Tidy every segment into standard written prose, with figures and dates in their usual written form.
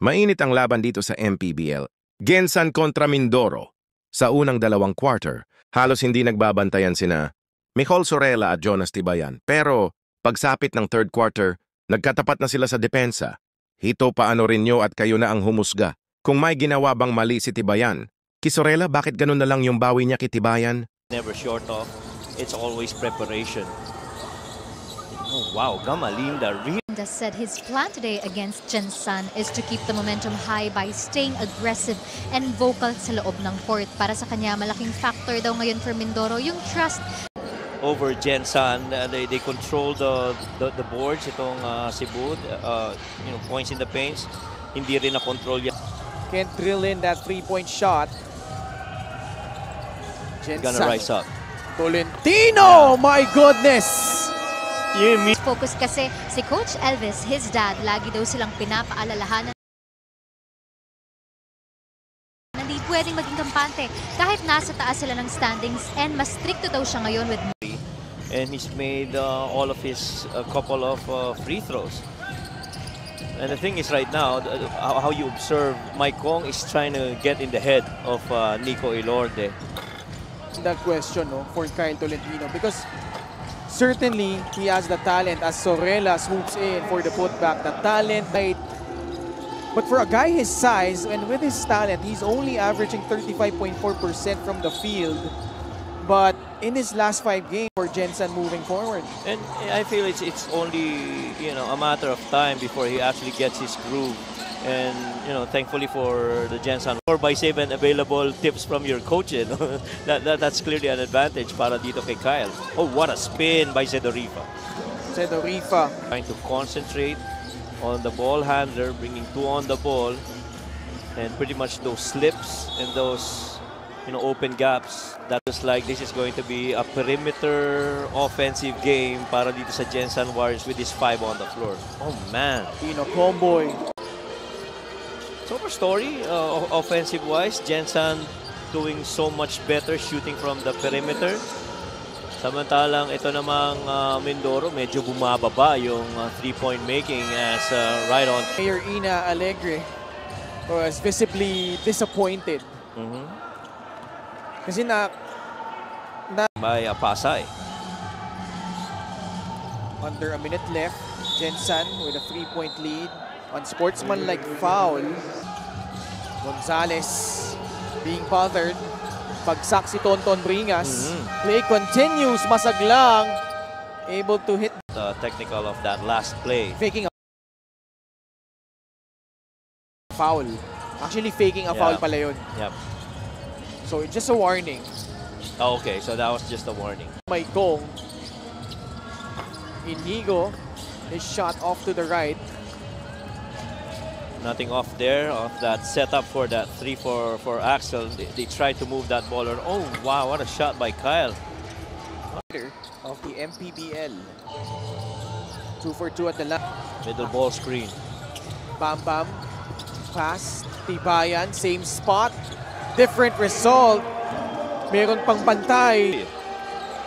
Mainit ang laban dito sa MPBL. Gensan kontra Mindoro. Sa unang dalawang quarter, halos hindi nagbabantayan sina Michael Sorella at Jonas Tibayan. Pero pagsapit ng third quarter, nagkatapat na sila sa depensa. Hito, paano rin nyo at kayo na ang humusga? Kung may ginawa bang mali si Tibayan, Sorella, bakit ganun na lang yung bawi niya kay Tibayan? Never short of. It's always preparation. Oh, wow, Gamalinda really said his plan today against Gensan is to keep the momentum high by staying aggressive and vocal sa loob ng court. Para sa kanya, malaking factor daw ngayon for Mindoro yung trust over Gensan. They control the boards. Itong Cebu, points in the paints. Hindi rin na-control yan. Can't drill in that three-point shot. Gensan Gonna rise up. Tolentino! Yeah. My goodness! Focus kasi si Coach Elvis, his dad, lagi daw silang pinapaalalahanan na hindi pwedeng maging kampante kahit nasa taas sila ng standings, and mas stricto daw siya ngayon with and he's made all of his couple of free throws. And the thing is right now, how you observe, Mike Kong is trying to get in the head of Nico Elorde. That question, no, for Kyle Tolentino, because certainly he has the talent as Sorella swoops in for the putback. The talent, but for a guy his size and with his talent, he's only averaging 35.4% from the field. But in his last 5 games for Gensan moving forward, and I feel it's only a matter of time before he actually gets his groove. And thankfully for the Gensan 4x7 available tips from your coach, that's clearly an advantage para dito kay Kyle. Oh, what a spin by Zedorifa. Zedorifa trying to concentrate on the ball handler, bringing 2 on the ball, and pretty much those slips and those open gaps. That looks like this is going to be a perimeter offensive game para dito sa Gensan Warriors with this 5 on the floor. Oh man, Comboy. So for story, offensive-wise, Gensan doing so much better shooting from the perimeter. Samantalang ito namang Mindoro, medyo bumababa yung 3-point making as right on. Mayor Ina Alegre was visibly disappointed. Kasi by Pasay. Under a minute left, Gensan with a 3-point lead. Unsportsmanlike foul. Gonzalez being bothered. Pagsak si Tonton Bringas. Play continues. Masaglang. Able to hit. The technical of that last play. Faking a foul. Actually faking a foul pala yun. Yep. So it's just a warning. Oh, okay, so that was just a warning. Mike Kong. Inigo. His shot off to the right. Nothing off there, off that setup for that 3 for Axel. They tried to move that ball. Oh, wow, what a shot by Kyle. Of the MPBL. 2 for 2 at the line. Middle ball screen. Bam Bam. Pass. Tibayan. Same spot. Different result. Meron pang pantay.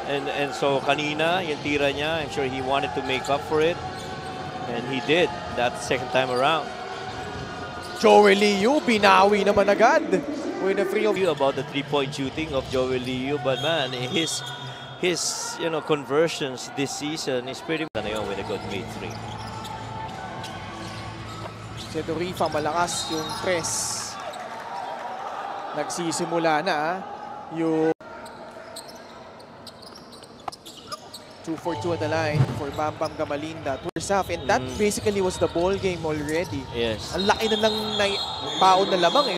And so kanina, yung tira niya, I'm sure he wanted to make up for it. And he did that second time around. Joel Liu, binawi naman agad with a free about the 3-point shooting of Joel Liu, but man, his conversions this season is pretty with a good made 3. Zedorifa, malakas yung press. Nagsisimula na yung 2 for 2 at the line for Bam Bam Gamalinda. First half, and that basically was the ball game already. Yes. Ang laki na ng baon na lamang eh.